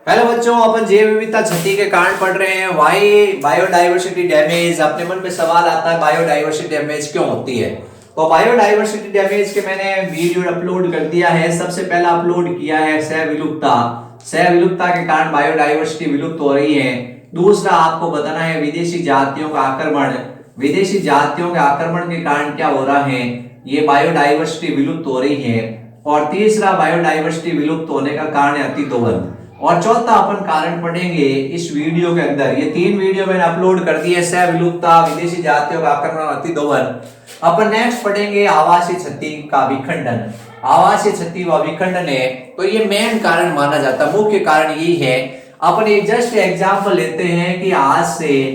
Hello बच्चों, अपन जैव विविधता क्षति के कारण पढ़ रहे हैं वाई बायोडाइवर्सिटी डैमेज। अपने मन में सवाल आता है बायोडाइवर्सिटी डैमेज क्यों होती है। तो बायोडाइवर्सिटी डैमेज के मैंने वीडियो अपलोड कर दिया है। सबसे पहला अपलोड किया है सह विलुप्तता के कारण बायोडाइवर्सिटी विलुप्त हो रही है। दूसरा आपको बताना है विदेशी जातियों का आक्रमण। विदेशी जातियों के आक्रमण के कारण क्या हो रहा है, ये बायोडाइवर्सिटी विलुप्त हो रही है। और तीसरा बायोडाइवर्सिटी विलुप्त होने का कारण है अतिदोहन। और चौथा अपन कारण पढ़ेंगे इस वीडियो के अंदर। ये 3 वीडियो मैंने अपलोड कर दिए, सह विलुप्तता, विदेशी जातियों का आक्रमण, अतिदोहन। अपन नेक्स्ट पढ़ेंगे आवासीय क्षति का विखंडन। आवासीय क्षति व विखंडन है तो ये मेन कारण माना जाता है, मुख्य कारण यही है। अपन एक जस्ट एग्जांपल लेते हैं कि आज से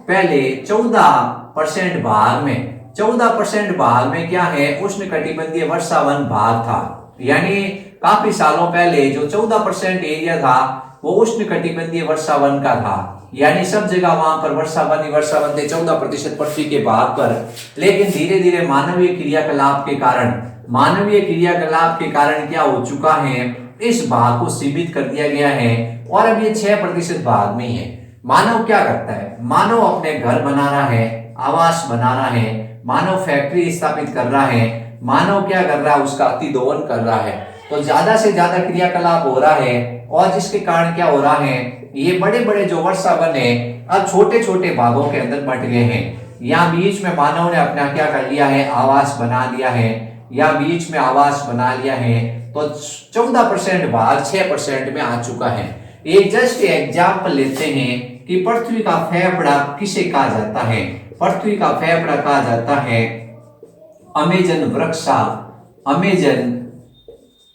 पहले 14% भाग में क्या है, उष्णकटिबंधीय वर्षावन भाग था। यानी काफी सालों पहले जो 14% एरिया था वो उष्णकटिबंधीय वर्षावन का था। यानी सब जगह वहां पर वर्षावन थे 14% पृथ्वी के भाग पर। लेकिन धीरे धीरे मानवीय क्रियाकलाप के कारण क्या हो चुका है, इस भाग को सीमित कर दिया गया है और अब ये 6% भाग में है। मानव क्या करता है, मानव अपने घर बना रहा है, आवास बना रहा है, मानव फैक्ट्री स्थापित कर रहा है, मानव क्या कर रहा है, उसका अतिदोहन कर रहा है। तो ज्यादा से ज्यादा क्रियाकलाप हो रहा है और जिसके कारण क्या हो रहा है, ये बड़े बड़े जो वर्षावन है अब छोटे छोटे भागों के अंदर बंट गए हैं। यहाँ बीच में मानव ने अपना क्या कर लिया है, आवास बना लिया है, या बीच में आवास बना लिया है। तो 14% भाग 6% में आ चुका है। एक जस्ट एग्जाम्पल लेते हैं कि पृथ्वी का फेफड़ा किसे कहा जाता है। पृथ्वी का फेफड़ा कहा जाता है अमेजन वृक्ष, अमेजन,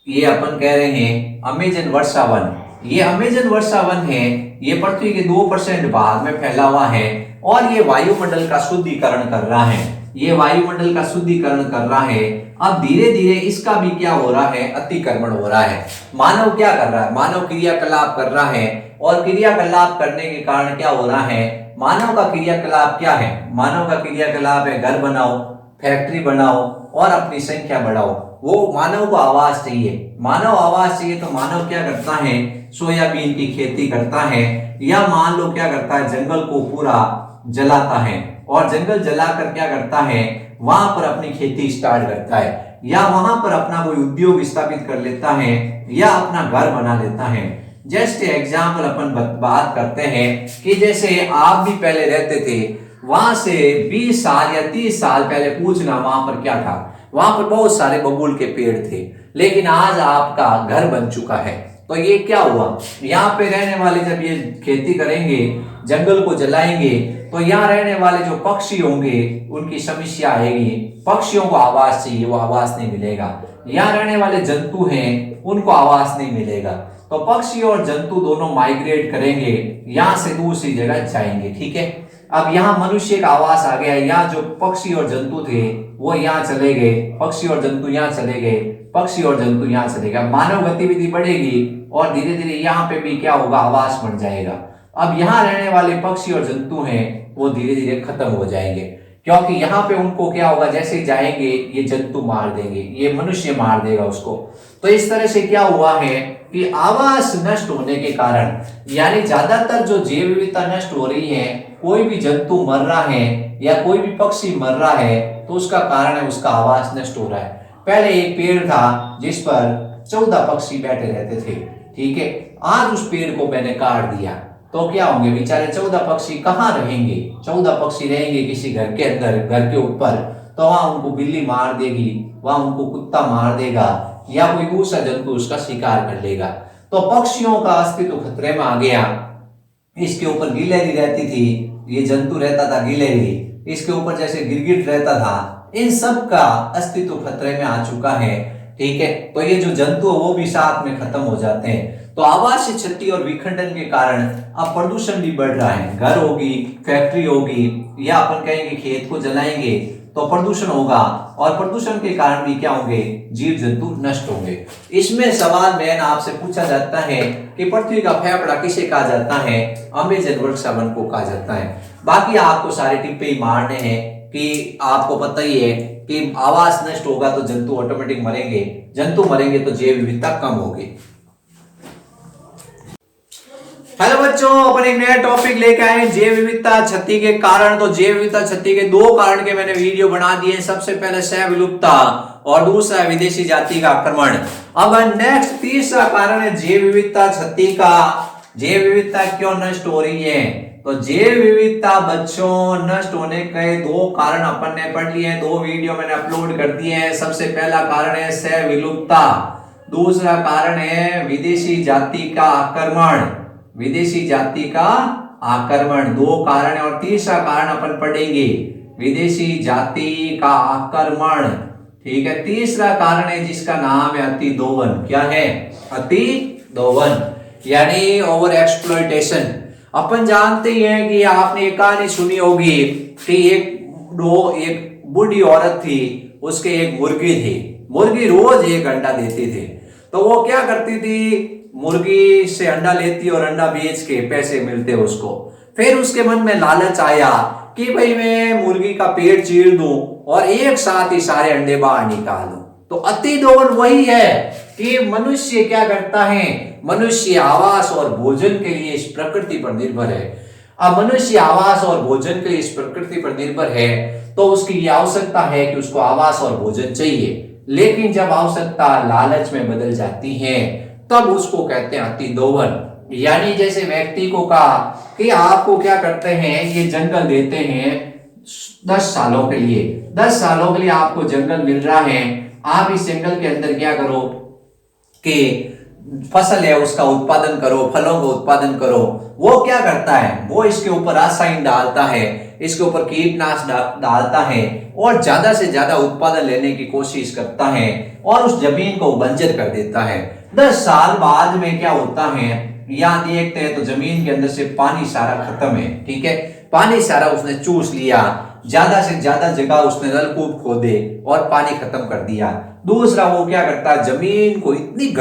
ये अपन कह रहे हैं अमेजन वर्षावन। ये अमेजन वर्षावन है, ये पृथ्वी के 2% भाग में फैला हुआ है और ये वायुमंडल का शुद्धिकरण कर रहा है। ये वायुमंडल का शुद्धिकरण कर रहा है। अब धीरे धीरे इसका भी क्या हो रहा है, अतिक्रमण हो रहा है। मानव क्या कर रहा है, मानव क्रियाकलाप कर रहा है और क्रियाकलाप करने के कारण क्या हो रहा है, मानव का क्रियाकलाप क्या है, मानव का क्रियाकलाप है घर बनाओ, फैक्ट्री बनाओ और अपनी संख्या बढ़ाओ। वो मानव को आवास चाहिए, मानव आवास चाहिए तो मानव क्या करता है, सोयाबीन की खेती करता है, या मान लो क्या करता है, जंगल को पूरा जलाता है और जंगल जलाकर क्या करता है, वहां पर अपनी खेती स्टार्ट करता है, या वहां पर अपना कोई उद्योग स्थापित कर लेता है, या अपना घर बना लेता है। जस्ट एग्जाम्पल अपन बात करते हैं कि जैसे आप भी पहले रहते थे, वहां से 20 साल या 30 साल पहले पूछना वहां पर क्या था, वहां पर बहुत सारे बबूल के पेड़ थे। लेकिन आज आपका घर बन चुका है। तो ये क्या हुआ, यहाँ पे रहने वाले जब ये खेती करेंगे, जंगल को जलाएंगे, तो यहाँ रहने वाले जो पक्षी होंगे उनकी समस्या आएगी। पक्षियों को आवास चाहिए, वो आवास नहीं मिलेगा। यहाँ रहने वाले जंतु हैं उनको आवास नहीं मिलेगा। तो पक्षी और जंतु दोनों माइग्रेट करेंगे, यहाँ से दूसरी जगह जाएंगे। ठीक है, अब यहाँ मनुष्य का आवास आ गया। यहाँ जो पक्षी और जंतु थे वो यहाँ चले गए, पक्षी और जंतु यहाँ चले गए, पक्षी और जंतु यहाँ चले गए। मानव गतिविधि बढ़ेगी और धीरे धीरे यहाँ पे भी क्या होगा, आवास बन जाएगा। अब यहाँ रहने वाले पक्षी और जंतु हैं वो धीरे धीरे खत्म हो जाएंगे, क्योंकि यहाँ पे उनको क्या होगा, जैसे जाएंगे ये जंतु मार देंगे, ये मनुष्य मार देगा उसको। तो इस तरह से क्या हुआ है कि आवास नष्ट होने के कारण, यानी ज्यादातर जो जैव विविधता नष्ट हो रही है, कोई भी जंतु मर रहा है या कोई भी पक्षी मर रहा है, तो उसका कारण है उसका आवास नष्ट हो रहा है। पहले एक पेड़ था जिस पर 14 पक्षी बैठे रहते थे, ठीक है, आज उस पेड़ को मैंने काट दिया, तो क्या होंगे बेचारे 14 पक्षी कहाँ रहेंगे। 14 पक्षी रहेंगे किसी घर के अंदर, घर के ऊपर, तो वहां उनको बिल्ली मार देगी, वहां उनको कुत्ता मार देगा, या कोई दूसरा जंतु उसका शिकार कर लेगा। तो पक्षियों का अस्तित्व खतरे में आ गया। इसके ऊपर गिलहरी रहती थी, ये जंतु रहता था गिलहरी, इसके ऊपर जैसे गिरगिट रहता था, इन सब का अस्तित्व खतरे में आ चुका है। ठीक है, तो ये जो जंतु है वो भी साथ में खत्म हो जाते हैं। तो आवासीय क्षति और विखंडन के कारण अब प्रदूषण भी बढ़ रहा है। घर होगी, फैक्ट्री होगी, या अपन कहेंगे खेत को जलाएंगे तो प्रदूषण होगा, और प्रदूषण के कारण भी क्या होंगे, जीव जंतु नष्ट होंगे। इसमें सवाल मैन आपसे पूछा जाता है कि पृथ्वी का फेफड़ा किसे कहा जाता है, अमेजन वर्षावन को कहा जाता है। बाकी आपको सारे टिप्पे ही मारने हैं कि आपको पता ही है कि आवास नष्ट होगा तो जंतु ऑटोमेटिक मरेंगे, जंतु मरेंगे तो जैव विविधता कम होगी। बच्चों अपन एक नया टॉपिक लेके आए हैं, जैव विविधता क्षति के कारण। तो जैव विविधता क्षति के दो कारण के मैंने वीडियो बना दिए। सबसे पहले सह विलुप्तता और दूसरा विदेशी जाति का आक्रमण। अब नेक्स्ट तीसरा कारण है जैव विविधता क्षति का। जैव विविधता क्यों नष्ट हो रही है? तो जैव विविधता बच्चों नष्ट होने के दो कारण अपन ने पढ़ लिए हैं, दो वीडियो मैंने अपलोड कर दिए हैं। सबसे पहला कारण है सह विलुप्तता, दूसरा कारण है विदेशी जाति का आक्रमण। विदेशी जाति का आक्रमण दो कारण है, और तीसरा कारण अपन पढ़ेंगे विदेशी जाति का आक्रमण। ठीक है, तीसरा कारण है जिसका नाम है अतिदोहन। क्या है? अतिदोहन, यानी ओवर एक्सप्लॉयटेशन। अपन जानते हैं कि आपने एक कहानी सुनी होगी कि एक बूढ़ी औरत थी, उसके एक मुर्गी थी। मुर्गी रोज एक अंडा देती थी, तो वो क्या करती थी, मुर्गी से अंडा लेती और अंडा बेच के पैसे मिलते उसको। फिर उसके मन में लालच आया कि भाई मैं मुर्गी का पेट चीर दूं और एक साथ ही सारे अंडे बाहर निकालूं। तो अतिदोहन वही है कि मनुष्य क्या करता है, मनुष्य आवास और भोजन के लिए इस प्रकृति पर निर्भर है। अब मनुष्य आवास और भोजन के लिए इस प्रकृति पर निर्भर है, तो उसकी ये आवश्यकता है कि उसको आवास और भोजन चाहिए। लेकिन जब आवश्यकता लालच में बदल जाती है, तब उसको कहते हैं अतिदोहन। यानी जैसे व्यक्ति को कहा कि आपको क्या करते हैं, ये जंगल देते हैं 10 सालों के लिए, 10 सालों के लिए आपको जंगल मिल रहा है। आप इस जंगल के अंदर क्या करो कि फसल है उसका उत्पादन करो, फलों का उत्पादन करो। वो क्या करता है, वो इसके ऊपर रासायनिक डालता है, इसके ऊपर कीटनाशक डालता है और ज्यादा से ज्यादा उत्पादन लेने की कोशिश करता है और उस जमीन को बंजर कर देता है। 10 साल बाद में क्या होता है, यहाँ देखते हैं तो जमीन के अंदर से पानी सारा खत्म है। ठीक है, पानी सारा उसने चूस लिया, ज्यादा से ज्यादा जगह उसने नलकूप खोदे और पानी खत्म कर दिया। दूसरा वो क्या करता है, जमीन को इतनी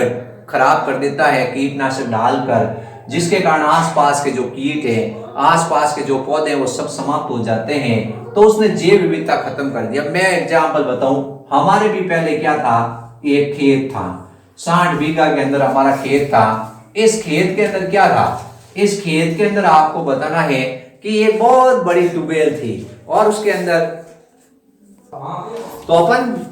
खराब कर देता है कीटनाशक डालकर, जिसके कारण आसपास के जो कीट है, आसपास के जो पौधे हैं वो सब समाप्त हो जाते हैं। तो उसने जैव विविधता खत्म कर दिया। मैं एग्जांपल बताऊं, हमारे भी पहले क्या था, एक खेत था, 60 बीघा के अंदर हमारा खेत था। इस खेत के अंदर क्या था, इस खेत के अंदर आपको बताना है कि एक बहुत बड़ी ट्यूबवेल थी और उसके अंदर तो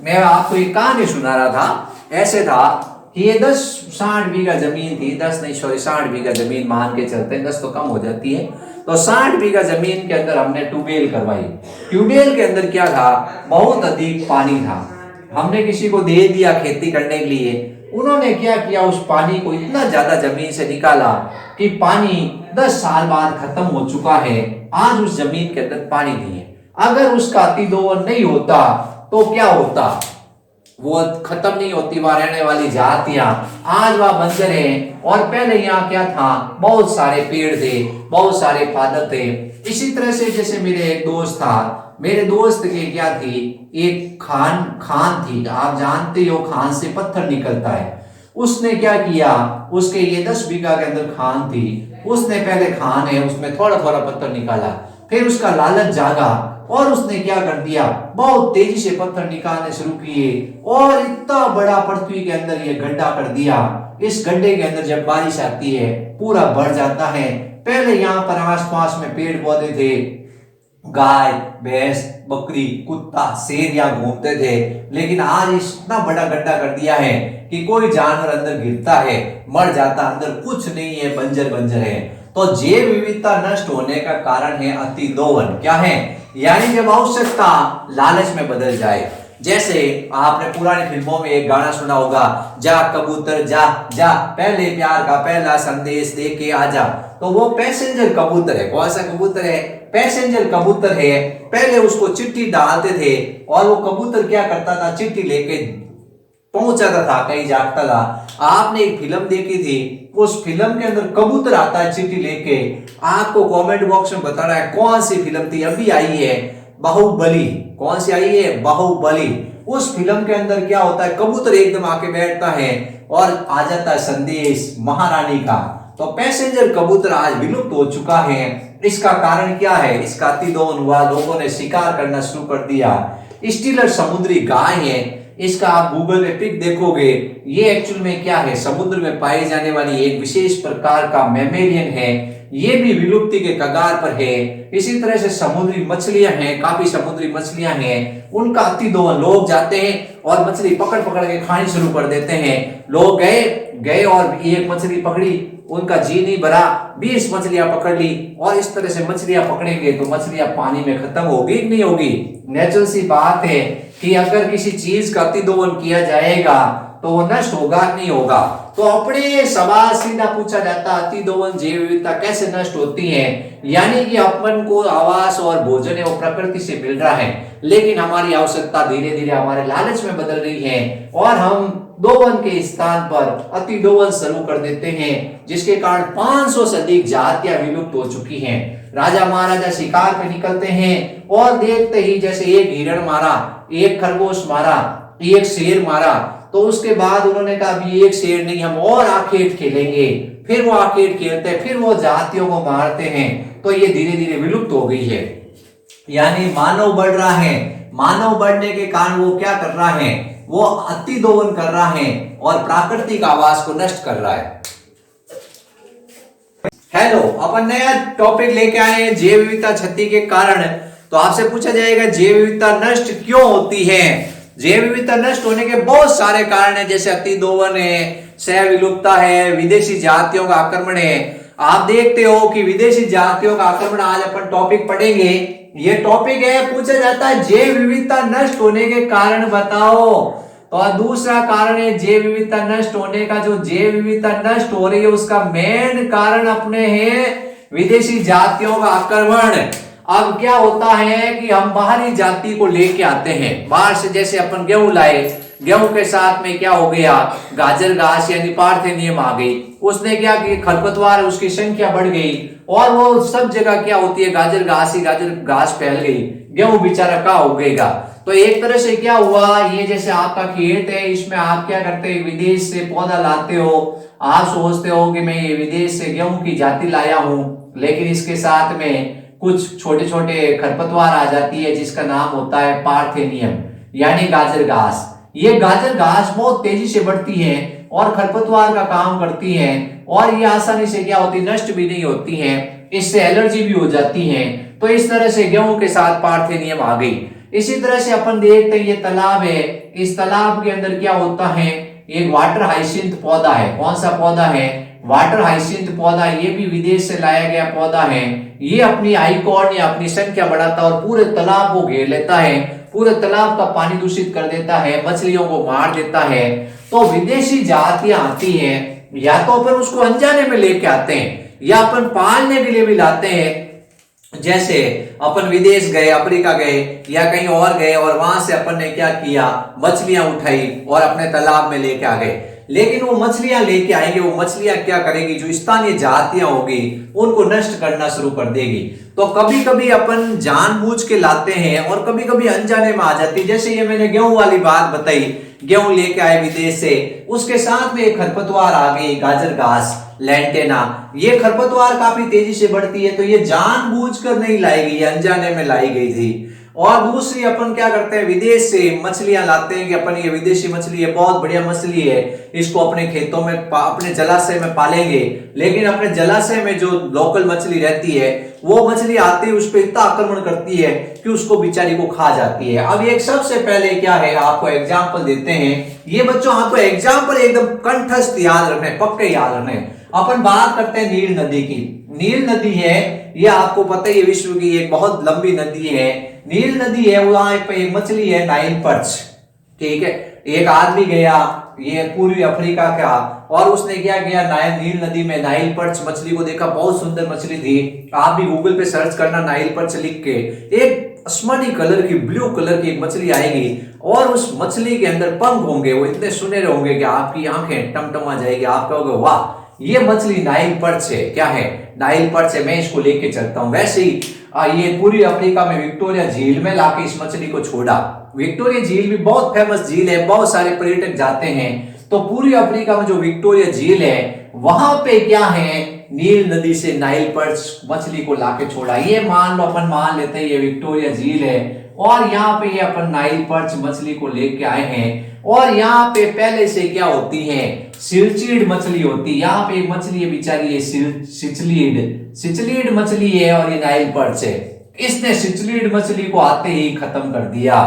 मैं आपको एक कहानी सुना रहा था। ऐसे था कि ये 60 बीघा जमीन थी, 60 बीघा जमीन मान के चलते हैं, 10 तो कम हो जाती है। तो 60 बीघा जमीन के अंदर हमने ट्यूबवेल करवाई। ट्यूबवेल के अंदर क्या था, बहुत अधिक पानी था। हमने किसी को दे दिया खेती करने के लिए, उन्होंने क्या किया, उस पानी को इतना ज्यादा जमीन से निकाला कि पानी 10 साल बाद खत्म हो चुका है। आज उस जमीन के अंदर पानी नहीं है। अगर उसका अतिदोहन नहीं होता तो क्या होता, वो खत्म नहीं होती, वहां रहने वाली जातियां आज वहां बंजर है। और पहले यहाँ क्या था, बहुत सारे पेड़ थे, बहुत सारे पादप थे। इसी तरह से जैसे मेरे एक दोस्त था, मेरे दोस्त के क्या थी, एक खान थी। आप जानते हो खान से पत्थर निकलता है। उसने क्या किया, उसके ये 10 बीघा के अंदर खान थी, उसने पहले खान है उसमें थोड़ा थोड़ा पत्थर निकाला। फिर उसका लालच जागा और उसने क्या कर दिया, बहुत तेजी से पत्थर निकालने शुरू किए और इतना बड़ा पृथ्वी के अंदर ये गड्ढा कर दिया। इस गड्ढे के अंदर जब बारिश आती है पूरा भर जाता है। पहले यहाँ पर आसपास में पेड़ पौधे थे, गाय भैंस बकरी कुत्ता शेर यहाँ घूमते थे, लेकिन आज इतना बड़ा गड्ढा कर दिया है कि कोई जानवर अंदर गिरता है मर जाता, अंदर कुछ नहीं है, बंजर बंजर है। तो जैव विविधता नष्ट होने का कारण है अतिदोहन। क्या है, यानी जब आवश्यकता लालच में बदल जाए। जैसे आपने पुरानी फिल्मों में एक गाना सुना होगा, जा कबूतर जा जा, पहले प्यार का पहला संदेश दे के आजा। तो वो पैसेंजर कबूतर है। कौन सा कबूतर है, पैसेंजर कबूतर है। पहले उसको चिट्ठी डालते थे और वो कबूतर क्या करता था, चिट्ठी लेके पहुंचाता था, कहीं जाता था। आपने एक फिल्म देखी थी, उस फिल्म के अंदर कबूतर आता है चिट्ठी लेके। आपको कमेंट बॉक्स में बताना है कौन सी फिल्म थी, अभी आई है बाहुबली। कौन सी आई है, बाहुबली। उस फिल्म के अंदर क्या होता है, कबूतर एकदम आके बैठता है और आ जाता है संदेश महारानी का। तो पैसेंजर कबूतर आज विलुप्त हो चुका है। इसका कारण क्या है, इसका अतिदोहन हुआ, लोगों ने शिकार करना शुरू कर दिया। स्टीलर समुद्री गाय है, इसका आप गूगल पे पिक देखोगे, ये एक्चुअल में क्या है, समुद्र में पाई जाने वाली एक विशेष प्रकार का मैमेलियन है। ये भी विलुप्ति के कगार पर है। इसी तरह से समुद्री मछलियां हैं, काफी समुद्री मछलियां हैं, उनका अति दोहन, लोग जाते हैं और मछली पकड़ पकड़ के खानी शुरू कर देते हैं। लोग गए गए और एक मछली पकड़ी, उनका जी नहीं भरा, 20 मछलियां पकड़ ली, और इस तरह से मछलियां पकड़ेंगे तो मछलियां पानी में खत्म होगी कि नहीं होगी। नेचुरल सी बात है कि अगर किसी चीज का अति दोहन किया जाएगा तो वो नष्ट होगा नहीं होगा। तो अपने सवाल सीधा पूछा जाता, अति दोहन जैव विविधता कैसे नष्ट होती है, यानी कि अपन को आवास और भोजन है वो प्रकृति से मिल रहा है, लेकिन हमारी आवश्यकता धीरे धीरे हमारे लालच में बदल रही है और हम दोहन के स्थान पर अति दोहन शुरू कर देते हैं, जिसके कारण 500 से अधिक जातियां विलुप्त हो चुकी हैं। राजा महाराजा शिकार पे निकलते हैं और देखते ही जैसे एक हिरण मारा, एक खरगोश मारा, एक शेर मारा, तो उसके बाद उन्होंने कहा अभी एक शेर नहीं, हम और आखेट खेलेंगे। फिर वो आखेट खेलते हैं, फिर वो जातियों को मारते हैं, तो ये धीरे धीरे विलुप्त हो गई है। यानी मानव बढ़ रहा है, मानव बढ़ने के कारण वो क्या कर रहा है, वो अति दोहन कर रहा है और प्राकृतिक आवास को नष्ट कर रहा है। हेलो, अपन नया टॉपिक लेके आए हैं, जैव विविधता क्षति के कारण। तो आपसे पूछा जाएगा जैव विविधता नष्ट क्यों होती है। जैव विविधता नष्ट होने के बहुत सारे कारण हैं, जैसे अति दोहन है, सह विलुप्तता है, विदेशी जातियों का आक्रमण है। आप देखते हो कि विदेशी जातियों का आक्रमण आज अपन टॉपिक पढ़ेंगे। ये टॉपिक है, पूछा जाता है जैव विविधता नष्ट होने के कारण बताओ। तो दूसरा कारण है जैव विविधता नष्ट होने का, जो जैव विविधता नष्ट हो रही है उसका मेन कारण अपने है विदेशी जातियों का आक्रमण। अब क्या होता है कि हम बाहरी जाति को लेके आते हैं बाहर से, जैसे अपन गेहूं लाए, गेहूं के साथ में क्या हो गया, गाजर घास यानी पार्थेनियम आ गई। उसने क्या किया, खरपतवार, उसकी संख्या बढ़ गई और वो सब जगह क्या होती है, गाजर घास ही गाजर घास फैल गई, गेहूं बेचारा का उगेगा। तो एक तरह से क्या हुआ, ये जैसे आपका खेत है, इसमें आप क्या करते हैं, विदेश से पौधा लाते हो। आप सोचते हो कि मैं ये विदेश से गेहूं की जाति लाया हूं, लेकिन इसके साथ में कुछ छोटे छोटे खरपतवार आ जाती है जिसका नाम होता है पार्थेनियम यानी गाजर घास। ये गाजर घास बहुत तेजी से बढ़ती है और खरपतवार का काम करती है और ये आसानी से क्या होती है, नष्ट भी नहीं होती है, इससे एलर्जी भी हो जाती है। तो इस तरह से गेहूं के साथ पार्थेनियम आ गई। इसी तरह से अपन देखते हैं ये तालाब है, इस तालाब के अंदर क्या होता है, एक वाटर हाइसिंथ पौधा है। कौन सा पौधा है, वाटर हाइसिंथ पौधा। ये भी विदेश से लाया गया पौधा है। ये अपनी आइकॉन या अपनी संख्या बढ़ाता है और पूरे तालाब को घेर लेता है, पूरे तालाब का पानी दूषित कर देता है, मछलियों को मार देता है। तो विदेशी जातियां आती हैं, या तो अपन उसको अनजाने में लेके आते हैं या अपन पालने के लिए भी लाते हैं। जैसे अपन विदेश गए, अफ्रीका गए या कहीं और गए और वहां से अपन ने क्या किया, मछलियां उठाई और अपने तालाब में लेके आ गए। लेकिन वो मछलियां लेके आएंगे, वो मछलियां क्या करेगी, जो स्थानीय जातियां होगी उनको नष्ट करना शुरू कर देगी। तो कभी कभी अपन जानबूझ के लाते हैं और कभी कभी अनजाने में आ जाती है। जैसे ये मैंने गेहूं वाली बात बताई, गेहूं लेके आए विदेश से, उसके साथ में एक खरपतवार आ गई, गाजर घास, लैंटेना। ये खरपतवार काफी तेजी से बढ़ती है, तो ये जानबूझकर नहीं लाई गई, अनजाने में लाई गई थी। और दूसरी अपन क्या करते हैं, विदेश से मछलियां लाते हैं कि अपन ये विदेशी मछली है, बहुत बढ़िया मछली है, इसको अपने खेतों में अपने जलाशय में पालेंगे। लेकिन अपने जलाशय में जो लोकल मछली रहती है, वो मछली आती है, उस पर इतना आक्रमण करती है कि उसको बेचारी को खा जाती है। अब एक सबसे पहले क्या है, आपको एग्जाम्पल देते हैं। ये बच्चों आपको एग्जाम्पल एकदम कंठस्थ याद रखना है, पक्के याद रखना है। अपन बात करते हैं नील नदी की। नील नदी है, ये आपको पता है, ये विश्व की एक बहुत लंबी नदी है। नील नदी है, वहां पे एक मछली है नाइल पर्च, ठीक है। एक आदमी गया ये पूर्वी अफ्रीका का, और उसने क्या किया, नील नदी में नाइल पर्च मछली को देखा, बहुत सुंदर मछली थी। आप भी गूगल पे सर्च करना नाइल पर्च लिख के, एक आसमानी कलर की, ब्लू कलर की एक मछली आएगी और उस मछली के अंदर पंख होंगे, वो इतने सुनहरे होंगे कि आपकी आंखें टमटमा जाएगी। आप कहोगे वाह, ये मछली नाइल पर्च है। क्या है, नाइल पर्च है, मैं इसको लेके चलता हूं। वैसे ही ये पूरी अफ्रीका में विक्टोरिया झील में लाके इस मछली को छोड़ा। विक्टोरिया झील भी बहुत फेमस झील है, बहुत सारे पर्यटक जाते हैं। तो पूरी अफ्रीका में जो विक्टोरिया झील है, वहां पे क्या है, नील नदी से नाइल पर्च मछली को लाके छोड़ा। ये मान लो, अपन मान लेते हैं ये विक्टोरिया झील है और यहाँ पे ये अपन नाइल पर्च मछली को लेके आए हैं। और यहाँ पे पहले से क्या होती है, सिलचीड मछली होती है। यहाँ पे एक मछली है बेचारी, ये सिचलीड मछली है और ये नाइल पर्च है। इसने सिचलीड मछली को आते ही खत्म कर दिया।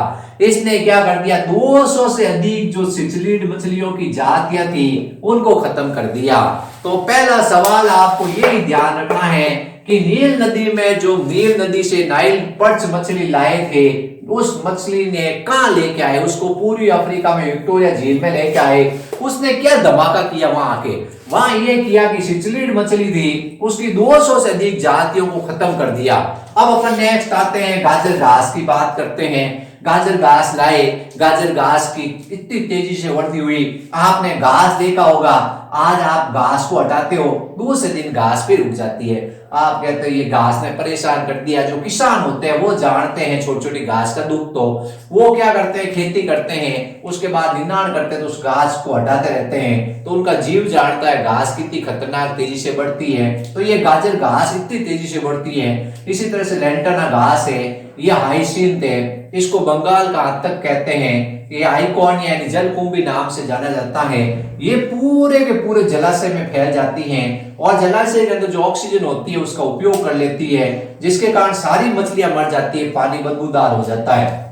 इसने क्या कर दिया, 200 से अधिक जो सिचलीड मछलियों की जातियां थी उनको खत्म कर दिया। तो पहला सवाल आपको यही ध्यान रखना है कि नील नदी में जो नील नदी से नाइल पर्च मछली लाए थे, उस मछली ने कहां लेके आए, उसको पूर्वी अफ्रीका में विक्टोरिया झील में लेके आए। उसने क्या धमाका किया वहां आके, वहां ये किया कि सिचलीड मछली थी उसकी 200 से अधिक जातियों को खत्म कर दिया। अब अपन नेक्स्ट आते हैं, गाजर घास की बात करते हैं। गाजर घास लाए, गाजर घास की इतनी तेजी से बढ़ती हुई, आपने घास देखा होगा, आज आप घास को हटाते हो, दूसरे दिन घास फिर उग जाती है। आप कहते हो ये घास ने परेशान कर दिया। जो किसान होते हैं वो जानते हैं छोटी छोटी घास का दुख, तो वो क्या करते हैं, खेती करते हैं, उसके बाद निनाण करते हैं, तो उस घास को हटाते रहते हैं। तो उनका जीव जानता है घास कितनी खतरनाक तेजी से बढ़ती है। तो ये गाजर घास इतनी तेजी से बढ़ती है। इसी तरह से लेंटाना घास है, ये हाइसिंथ है, इसको बंगाल का आतक कहते हैं। ये आइकॉन यानी जलकुंभी नाम से जाना जाता है। ये पूरे के पूरे जलाशय में फैल जाती हैं और जलाशय के अंदर जो ऑक्सीजन होती है उसका उपयोग कर लेती है, जिसके कारण सारी मछलियां मर जाती है, पानी बदबूदार हो जाता है।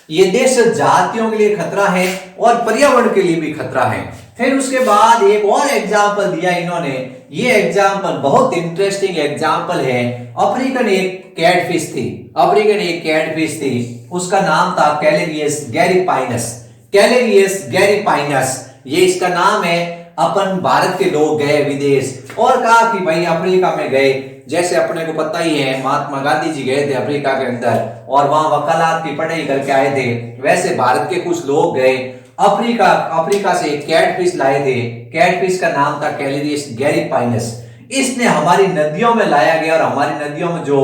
ये देश जातियों के लिए खतरा है और पर्यावरण के लिए भी खतरा है। फिर उसके बाद एक और एग्जाम्पल दिया इन्होंने। ये एग्जाम्पल बहुत इंटरेस्टिंग एग्जाम्पल है। अफ्रीकन एक कैटफिश थी, अफ्रीकन एक कैटफिश थी, उसका नाम था कैलेरियस गैरीपाइनस। कैलेरियस गैरीपाइनस ये इसका नाम है। अपन भारत के लोग गए विदेश और कहा कि भाई अफ्रीका में गए, जैसे अपने को पता ही है महात्मा गांधी जी गए थे अफ्रीका के अंदर और वहां वकालत की पढ़ाई करके आए थे, वैसे भारत के कुछ लोग गए अफ्रीका से एक कैटफिश लाए थे। कैटफिश का नाम था कैलेरियस गैरीपाइनस। इसने हमारी नदियों में लाया गया और हमारी नदियों में जो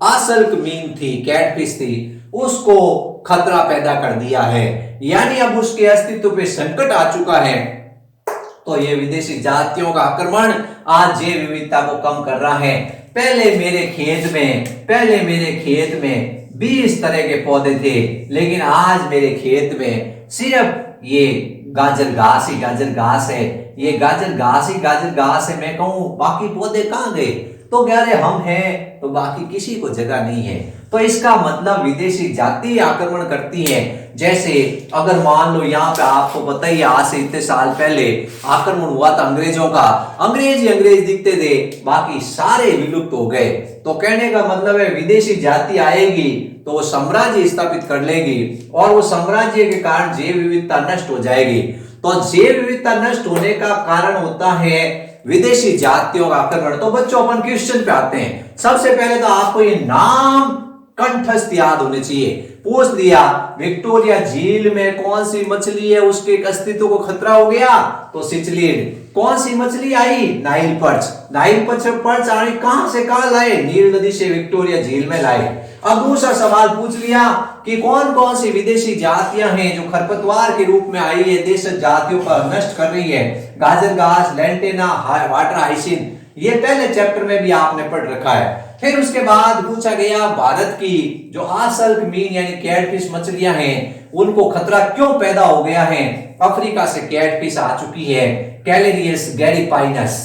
असल्क मीन थी, कैटफिश थी, उसको खतरा पैदा कर दिया है, यानी अब उसके अस्तित्व पे संकट आ चुका है। तो ये विदेशी जातियों का आक्रमण आज जैव विविधता को कम कर रहा है। पहले मेरे खेत में 20 तरह के पौधे थे, लेकिन आज मेरे खेत में सिर्फ ये गाजर घास है। ये गाजर घास है। मैं कहूं बाकी पौधे कहां गए, तो कह रहे हम हैं, तो बाकी किसी को जगह नहीं है। तो इसका मतलब विदेशी जाति आक्रमण करती है। जैसे अगर मान लो यहाँ पे आपको पता ही आज से इतने साल पहले आक्रमण हुआ था अंग्रेजों का, अंग्रेज ही अंग्रेज दिखते थे, बाकी सारे विलुप्त हो गए। तो कहने का मतलब है विदेशी जाति आएगी तो वो साम्राज्य स्थापित कर लेगी और वो साम्राज्य के कारण जैव विविधता नष्ट हो जाएगी। तो जैव विविधता नष्ट होने का कारण होता है विदेशी जातियों का आक्रमण। तो बच्चों अपन क्वेश्चन पे आते हैं। सबसे पहले तो आपको ये नाम कंठस्थ याद होने चाहिए। पूछ लिया विक्टोरिया झील में कौन सी मछली है उसके अस्तित्व को खतरा हो गया, तो सिचलीड। कौन सी मछली आई, नाइल पर्च आई, कहां से कहां लाए, नील नदी से विक्टोरिया झील में लाए। अब दूसरा सवाल पूछ लिया कि कौन कौन सी विदेशी जातियां हैं जो खरपतवार के रूप में आई है, देश जातियों का नष्ट कर रही है। गाजर घास, लेंटेना, वाटर हाइसिंथ, ये पहले चैप्टर में भी आपने पढ़ रखा है। फिर उसके बाद पूछा गया भारत की जो असल्क मीन यानी कैटफिश मछलियां हैं उनको खतरा क्यों पैदा हो गया है। अफ्रीका से कैटफिश आ चुकी है, कैलेरियस गैरीपाइनस।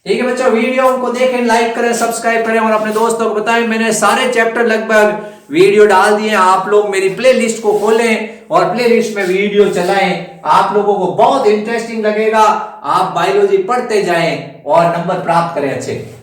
ठीक है बच्चों, वीडियो को देखें, लाइक करें, सब्सक्राइब करें और अपने दोस्तों को बताएं। मैंने सारे चैप्टर लगभग वीडियो डाल दिए। आप लोग मेरी प्लेलिस्ट को खोलें और प्लेलिस्ट में वीडियो चलाएं, आप लोगों को बहुत इंटरेस्टिंग लगेगा। आप बायोलॉजी पढ़ते जाएं और नंबर प्राप्त करें अच्छे।